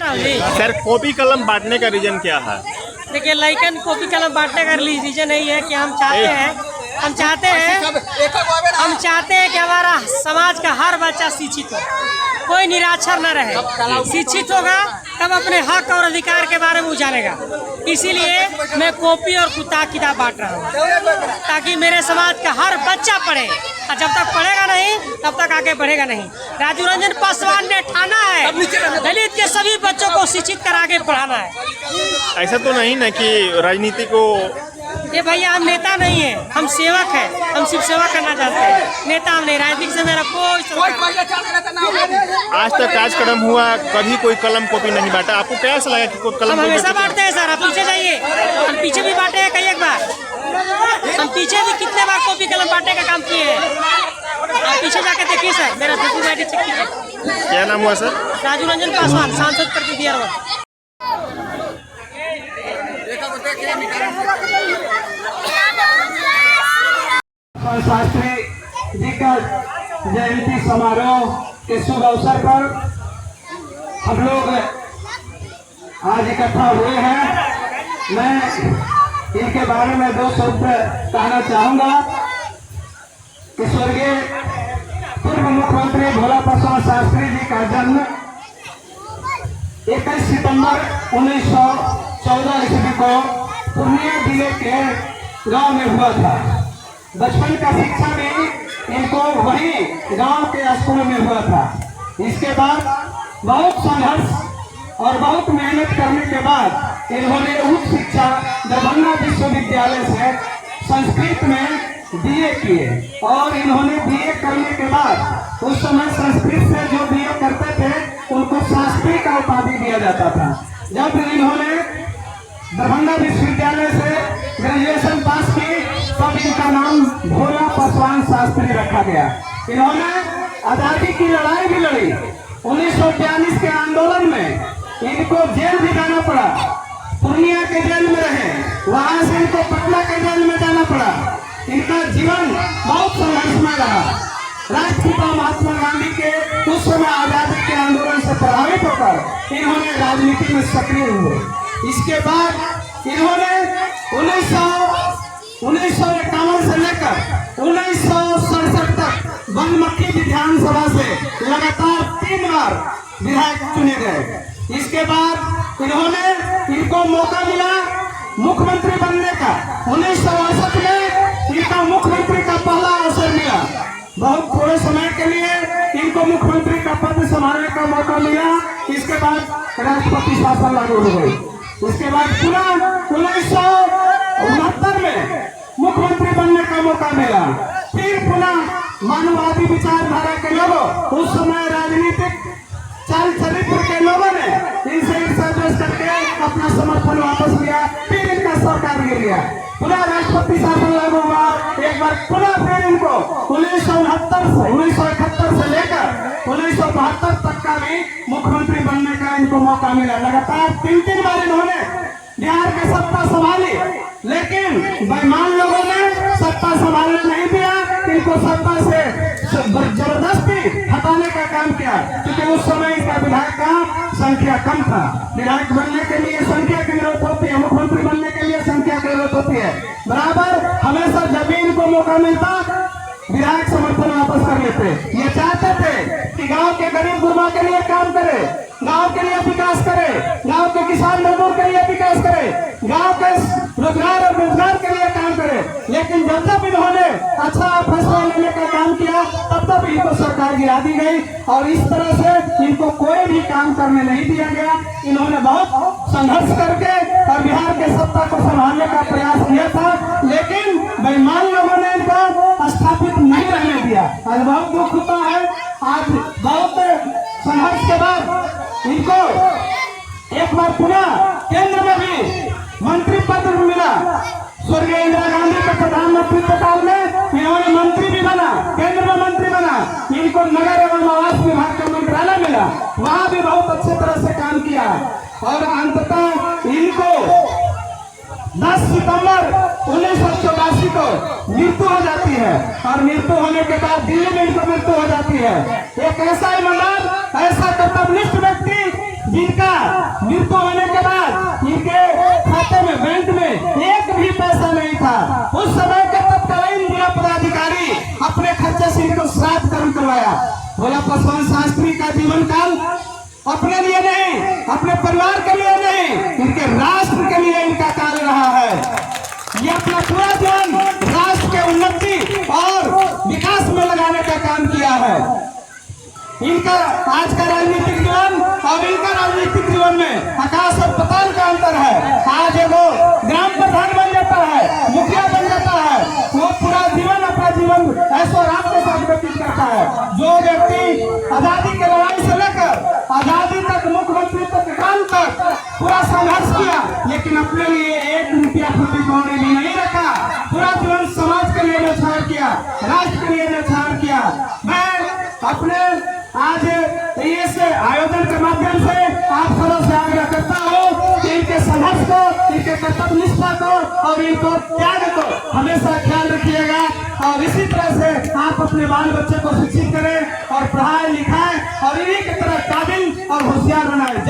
रहा हूँ जी। Sir copy कलम बांटने का रीजन क्या है? देखिए लइकन कॉपी कलम बांटने का रीजन यही है कि हम चाहते हैं कि हमारा समाज का हर बच्चा शिक्षित हो, कोई निराक्षर न रहे। शिक्षित होगा तब अपने हक और अधिकार के बारे में जानेगा। इसीलिए मैं कॉपी और किताब बांट रहा हूँ ताकि मेरे समाज का हर बच्चा पढ़े, और जब तक पढ़ेगा नहीं तब तक आगे बढ़ेगा नहीं। राजू रंजन पासवान ने ठाना है दलित के सभी बच्चों को शिक्षित कर आगे बढ़ाना है। ऐसा तो नहीं ना कि राजनीति को ये भैया हम नेता नहीं है, हम सेवक हैं, हम सिर्फ सेवा करना चाहते हैं, नेता हम नहीं। राजनीति से मेरा कोई आज तक कार्यक्रम हुआ कभी कोई कलम कॉपी नहीं बांटा। आपको कैसा लगा कि कोई कलम? हम हमेशा बांटते हैं सर, आप पीछे जाइए, हम पीछे भी बांटे हैं कई एक बार। हम पीछे भी कितने बार कॉपी कलम बांटने का काम किए हैं। आप पीछे जाके देखिए सर, मेरा फेसबुक आईडी चेक कीजिए। क्या नाम हुआ सर? राजू रंजन पासवान, सांसद प्रतिनिधि अरवल। शास्त्री जी का जयंती समारोह के शुभ अवसर पर हम लोग आज इकट्ठा हुए हैं। मैं इनके बारे में दो शब्द कहना चाहूंगा कि स्वर्गीय पूर्व मुख्यमंत्री भोला प्रसाद शास्त्री जी का जन्म 21 सितंबर 1914 ईस्वी को पूर्णिया जिले के गांव में हुआ था। बचपन का शिक्षा भी इनको वही गांव के स्कूल में हुआ था। इसके बाद बहुत संघर्ष और बहुत मेहनत करने के बाद इन्होंने उच्च शिक्षा दरभंगा विश्वविद्यालय से संस्कृत में बीए किए, और इन्होंने बीए करने के बाद उस समय संस्कृत से जो बीए करते थे उनको शास्त्री का उपाधि दिया जाता था। जब इन्होंने दरभंगा विश्वविद्यालय से ग्रेजुएशन पास की तब इनका नाम भोला पासवान शास्त्री रखा गया। इन्होंने आजादी की लड़ाई भी लड़ी। 1942 के आंदोलन में इनको जेल भी जाना पड़ा। पूर्णिया के जेल में रहे, वहां से इनको पटना के जेल में जाना पड़ा। इनका जीवन बहुत संघर्षमय रहा। राष्ट्रपिता महात्मा गांधी के उस समय आजादी के आंदोलन से प्रभावित होकर इन्होंने राजनीति में सक्रिय हुए। इसके बाद इन्होंने 1951 से लेकर 1967 तक बनमट्टी विधानसभा से लगातार 3 बार विधायक चुने गए। इसके बाद इनको मौका मिला मुख्यमंत्री बनने का। 1968 में इनका मुख्यमंत्री का पहला अवसर मिला। बहुत थोड़े समय के लिए इनको मुख्यमंत्री का पद संभालने का मौका मिला। इसके बाद राष्ट्रपति शासन लागू हो गई। उसके बाद पुनः 1969 में मुख्यमंत्री बनने का मौका मिला। फिर पुनः मानववादी विचारधारा के लोगों, उस समय राजनीतिक चाल चरित्र के लोगों ने इनसे ईर्ष्या करके अपना समर्थन वापस लिया। फिर इनका सरकार गिर गया, पुनः राष्ट्रपति शासन लागू हुआ। एक बार पुनः फिर इनको 1971 से लेकर 1972 तक का भी मुख्यमंत्री बनने का इनको मौका मिला। लगातार 3 बार इन्होंने बिहार की सत्ता संभाली, लेकिन बेईमान लोगों ने सत्ता संभालने नहीं दिया। इनको सत्ता से जबरदस्ती हटाने का काम किया, क्योंकि उस समय इनका विधायक का संख्या कम था। विधायक बनने के लिए संख्या की जरूरत होती है, मुख्यमंत्री बनने के लिए संख्या की जरूरत होती है। बराबर हमेशा जब भी इनको मौका मिलता विधायक समर्थन वापस कर लेते। ये चाहते थे कि गांव के गरीब गुरबा के लिए काम करे, गांव के लिए विकास करे, गांव के किसान मजदूर के लिए विकास करे, गांव के रोजगार और रोजगार के लिए काम करे। लेकिन जब तक इन्होंने अच्छा फैसला लेने का काम किया तब तक इनको सरकार गिरा दी गई, और इस तरह से इनको कोई भी काम करने नहीं दिया गया। इन्होंने बहुत संघर्ष करके और बिहार के सत्ता को संभालने का प्रयास किया था, लेकिन बेईमान लोगों ने इनको स्थापित नहीं रहने दिया। आज बहुत दुख होता है। आज बहुत संघर्ष के बाद इनको एक बार पुनः केंद्र में भी मंत्री पद मिला। स्वर्गीय इंदिरा गांधी के प्रधानमंत्री काल में इन्होंने मंत्री भी बना, केंद्र में मंत्री बना। इनको नगर एवं आवास विभाग का मंत्रालय मिला, वहां भी बहुत अच्छे तरह से काम किया। और अंततः इनको 10 सितंबर 1984 को मृत्यु हो जाती है, और मृत्यु होने के बाद दिल्ली में इनको मृत्यु हो जाती है। एक ऐसा ईमानदार, ऐसा कर्तव्यनिष्ठ व्यक्ति जिनका मृत्यु होने के बाद इनके खाते में बैंक में एक भी पैसा नहीं था। उस समय के तत्कालीन जिला पदाधिकारी अपने खर्चे से इनको श्राद्ध कर्म करवाया। भोला पासवान शास्त्री का जीवन काल अपने लिए नहीं, अपने परिवार के लिए नहीं, इनके राष्ट्र के लिए इनका कार्य रहा है। ये अपना पूरा जीवन राष्ट्र के उन्नति और विकास में लगाने का काम किया है। इनका आज का राजनीतिक जीवन और इनका राजनीतिक जीवन में आकाश और पाताल का अंतर है। आज वो ग्राम प्रधान बन जाता है, मुखिया बन जाता है, वो पूरा जीवन अपना जीवन ऐसो राम के साथ व्यतीत करता है। जो व्यक्ति आजादी के लड़ाई से लेकर आजादी तक मुख्यमंत्री तक काम तक पूरा संघर्ष किया, लेकिन अपने लिए 1 रुपया प्रति कौड़ी भी नहीं रखा, पूरा जीवन समाज के लिए न्यौछावर किया, राष्ट्र के लिए न्यौछावर किया। मैं अपने आज इस आयोजन के माध्यम से आप सबों से आग्रह करता हूँ कि इनके संघर्ष को, इनके कर्तव्य निष्ठा को और इनको त्याग को हमेशा ख्याल रखिएगा। और इसी तरह से आप अपने बाल बच्चे को शिक्षित करें और पढ़ाएं लिखाएं और इन्हीं की तरह काबिल और होशियार बनाएं।